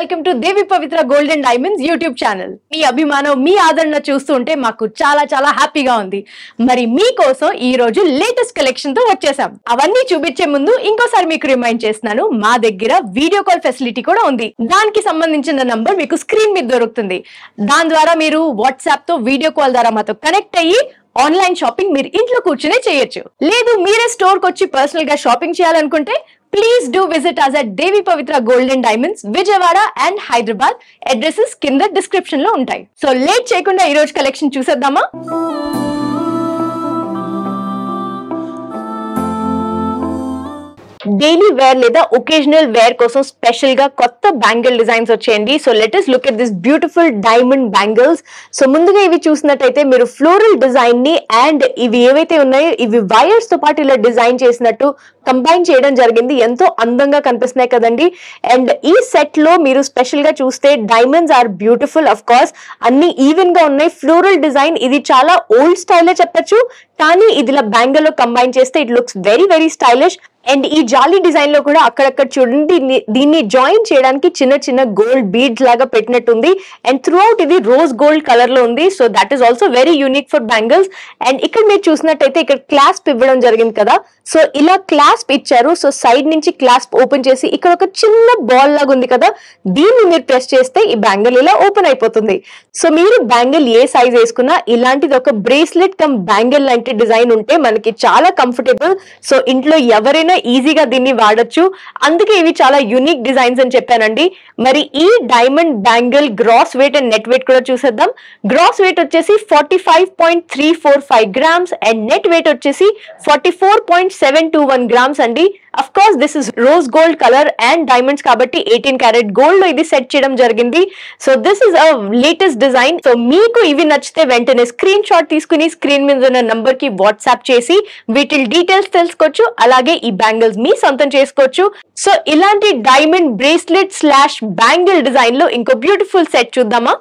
Welcome to Devi Pavitra gold and diamonds YouTube channel. మీ అభిమానం మీ ఆదరణ చూస్తుంటే మాకు చాలా చాలా హ్యాపీగా ఉంది. మరి మీకోసం ఈ రోజు లేటెస్ట్ కలెక్షన్ తో వచ్చేసాం. అవన్నీ చూపించే ముందు ఇంకోసారి మీకు రిమైండ్ చేస్తున్నాను, మా దగ్గర వీడియో కాల్ ఫెసిలిటీ కూడా ఉంది. దానికి సంబంధించిన నంబర్ మీకు స్క్రీన్ మీద దొరుకుతుంది. దాని ద్వారా మీరు వాట్సాప్ తో వీడియో కాల్ ద్వారా మాతో కనెక్ట్ అయ్యి ఆన్లైన్ షాపింగ్ మీరు ఇంట్లో కూర్చునే చేయొచ్చు. లేదు మీరే స్టోర్ కి వచ్చి పర్సనల్ గా షాపింగ్ చేయాలనుకుంటే please do visit us at Devi Pavitra Gold and Diamonds, Vijayawada and Hyderabad. Addresses kinda description lo untai. So late cheyakunda ee roju collection chuseddama. Daily wear లేదా ఒకేజనల్ వేర్ కోసం special గా కొత్త bangle designs వచ్చేయండి. So let us look at this beautiful diamond bangles. So ముందుగా ఇవి చూసినట్టయితే మీరు floral design ని అండ్ ఇవి ఏవైతే ఉన్నాయో ఇవి వైర్స్ తో పాటు ఇలా డిజైన్ చేసినట్టు కంబైన్ చేయడం జరిగింది. ఎంతో అందంగా కనిపిస్తున్నాయి కదండి. అండ్ ఈ సెట్ లో మీరు స్పెషల్ గా చూస్తే diamonds are beautiful, of course అన్ని ఈవెన్ గా ఉన్నాయి. ఫ్లోరల్ డిజైన్ ఇది చాలా ఓల్డ్ స్టైల్ చెప్పచ్చు, కానీ ఇది ఇలా బ్యాంగిల్ లో కంబైన్ చేస్తే it looks very very stylish. And ఈ జాలీ డిజైన్ లో కూడా అక్కడక్కడ చూడండి దీన్ని జాయిన్ చేయడానికి చిన్న చిన్న గోల్డ్ బీడ్స్ లాగా పెట్టినట్టుంది. అండ్ త్రూ అవుట్ ఇది రోజ్ గోల్డ్ కలర్ లో ఉంది. So that is also very unique for bangles. And ఇక్కడ మీరు చూసినట్టయితే ఇక్కడ క్లాస్ప్ ఇవ్వడం జరిగింది కదా. సో ఇలా క్లాస్ప్ ఇచ్చారు. సో సైడ్ నుంచి క్లాస్ప్ ఓపెన్ చేసి ఇక్కడ ఒక చిన్న బాల్ లాగా ఉంది కదా, దీన్ని మీరు ప్రెస్ చేస్తే ఈ బ్యాంగిల్ ఇలా ఓపెన్ అయిపోతుంది. సో మీరు బ్యాంగిల్ ఏ సైజ్ వేసుకున్నా ఇలాంటిది ఒక బ్రేస్లెట్ కమ్ బ్యాంగిల్ లాంటి డిజైన్ ఉంటే మనకి చాలా కంఫర్టబుల్. సో ఇంట్లో ఎవరైనా ఈజీగా దీన్ని వాడచ్చు. అందుకే ఇవి చాలా యూనిక్ డిజైన్స్ అని చెప్పానండి. మరి ఈ diamond bangle gross weight and net weight కూడా చూసేద్దాం. గ్రాస్ వెయిట్ వచ్చేసి 45.345 గ్రామ్స్ అండ్ నెట్ వెయిట్ వచ్చేసి 44.721 గ్రామ్స్ అండి. Of course this is rose gold colour and diamonds కాబట్టి 18 క్యారెట్ గోల్డ్ లో ఇది సెట్ చేయడం జరిగింది. So this is a latest design. So మీకు ఇవి నచ్చితే వెంటనే స్క్రీన్ షాట్ తీసుకుని స్క్రీన్ మీద ఉన్న నంబర్ కి వాట్సాప్ చేసి వీటి డీటెయిల్స్ తెలుసుకోవచ్చు. అలాగే ఈ బ్యాంగిల్స్ మీ సొంతం చేసుకోవచ్చు. సో ఇలాంటి diamond bracelet slash bangle design లో ఇంకో బ్యూటిఫుల్ సెట్ చూద్దామా.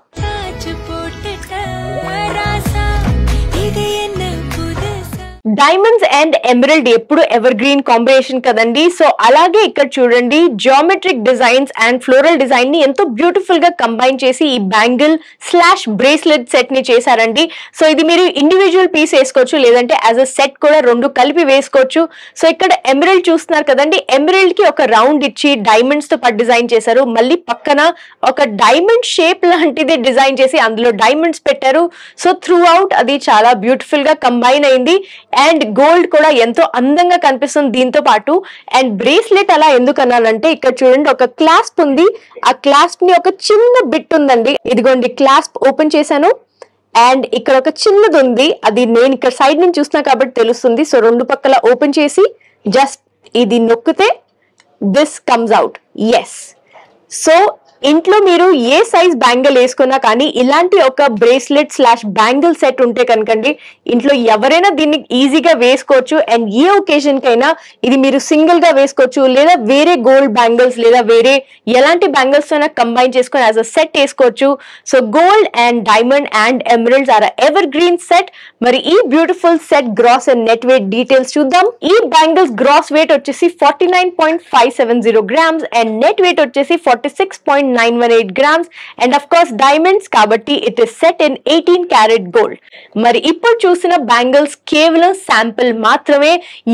డైమండ్స్ అండ్ ఎమరల్డ్ ఎప్పుడు ఎవర్ గ్రీన్ కాంబినేషన్ కదండి. సో అలాగే ఇక్కడ చూడండి geometric designs and floral design ని ఎంతో బ్యూటిఫుల్ గా కంబైన్ చేసి ఈ బ్యాంగిల్ స్లాష్ బ్రేస్లెట్ సెట్ ని చేశారండి. సో ఇది మీరు ఇండివిజువల్ పీస్ వేసుకోవచ్చు, లేదంటే యాజ్ అ సెట్ కూడా రెండు కలిపి వేసుకోవచ్చు. సో ఇక్కడ ఎమరల్డ్ చూస్తున్నారు కదండి, ఎమరల్డ్ కి ఒక రౌండ్ ఇచ్చి డైమండ్స్ తో పాటు డిజైన్ చేశారు. మళ్ళీ పక్కన ఒక డైమండ్ షేప్ లాంటిది డిజైన్ చేసి అందులో డైమండ్స్ పెట్టారు. సో త్రూ అవుట్ అది చాలా బ్యూటిఫుల్ గా కంబైన్ అయింది. అండ్ గోల్డ్ కూడా ఎంతో అందంగా కనిపిస్తుంది దీంతో పాటు. అండ్ బ్రేస్లెట్ అలా ఎందుకు అన్నానంటే ఇక్కడ చూడండి ఒక క్లాస్ప్ ఉంది. ఆ క్లాస్ప్ ని ఒక చిన్న బిట్ ఉందండి. ఇదిగోండి క్లాస్ప్ ఓపెన్ చేశాను అండ్ ఇక్కడ ఒక చిన్నది ఉంది. అది నేను ఇక్కడ సైడ్ నుంచి చూస్తున్నా కాబట్టి తెలుస్తుంది. సో రెండు పక్కల ఓపెన్ చేసి జస్ట్ ఇది నొక్కితే this comes out. Yes, so ఇంట్లో మీరు ఏ సైజ్ బ్యాంగిల్ వేసుకున్నా కానీ ఇలాంటి ఒక బ్రేస్లెట్ స్లాష్ బ్యాంగిల్ సెట్ ఉంటే కనుకండి ఇంట్లో ఎవరైనా దీన్ని ఈజీగా వేసుకోవచ్చు. అండ్ ఏ ఒకేజన్ కైనా ఇది మీరు సింగిల్ గా వేసుకోవచ్చు, లేదా వేరే గోల్డ్ బ్యాంగిల్స్ లేదా వేరే ఎలాంటి బ్యాంగిల్స్ అయినా కంబైన్ చేసుకొని యాజ్ అ సెట్ వేసుకోవచ్చు. So gold and diamond and emeralds are evergreen set. మరి ఈ beautiful set gross and net weight details చూద్దాం. ఈ బ్యాంగిల్స్ గ్రాస్ వెయిట్ వచ్చేసి 49.570 గ్రామ్స్ అండ్ నెట్ వెయిట్ వచ్చేసి 46.918 grams and of course diamonds కాబట్టి it is set in 18 karat gold. మరి ఇప్పుడు చూసిన బ్యాంగిల్స్ కేవలం శాంపిల్ మాత్రమే.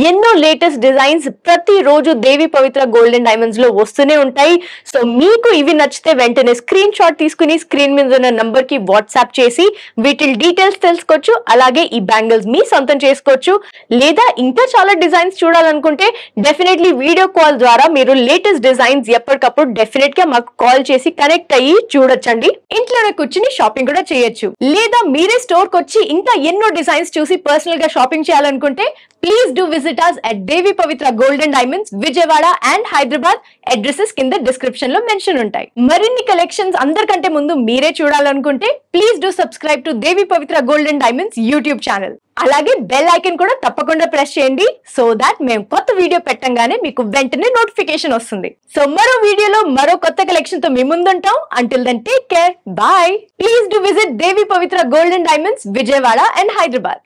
ఎన్నో లేటెస్ట్ డిజైన్స్ ప్రతి రోజు దేవి పవిత్ర గోల్డ్ అండ్ డైమండ్స్ లో వస్తూనే ఉంటాయి. సో మీకు ఇవి నచ్చితే వెంటనే స్క్రీన్ షాట్ తీసుకుని స్క్రీన్ మీద ఉన్న నంబర్ కి వాట్సాప్ చేసి వీటి డీటెయిల్స్ తెలుసుకోవచ్చు. అలాగే ఈ బ్యాంగిల్స్ మీ సొంతం చేసుకోవచ్చు. లేదా ఇంకా చాలా డిజైన్స్ చూడాలనుకుంటే డెఫినెట్లీ వీడియో కాల్ ద్వారా మీరు లేటెస్ట్ డిజైన్స్ ఎప్పటికప్పుడు డెఫినెట్ గా మాకు కాల్ చేసి కనెక్ట్ అయ్యి చూడొచ్చండి. ఇంట్లోనే కూర్చుని షాపింగ్ కూడా చేయొచ్చు. లేదా మీరే స్టోర్ కి వచ్చి ఇంకా ఎన్నో డిజైన్స్ చూసి పర్సనల్ గా షాపింగ్ చేయాలనుకుంటే please do visit us at Devi Pavitra Gold and Diamonds, Vijayawada and Hyderabad. Addresses కింద డిస్క్రిప్షన్ లో మెన్షన్ ఉంటాయి. మరిన్ని కలెక్షన్స్ అందరికంటే ముందు మీరే చూడాలనుకుంటే please do subscribe to Devi Pavitra gold and diamonds YouTube channel. అలాగే బెల్ ఐకాన్ కూడా తప్పకుండా ప్రెస్ చేయండి సో దాట్ మేము కొత్త వీడియో పెట్టంగానే మీకు వెంటనే నోటిఫికేషన్ వస్తుంది. సో మరో వీడియోలో మరో కొత్త కలెక్షన్ తో మీ ముందుంటాం. Until then take care, bye. Please do visit Devi Pavitra gold and diamonds, Vijayawada and Hyderabad.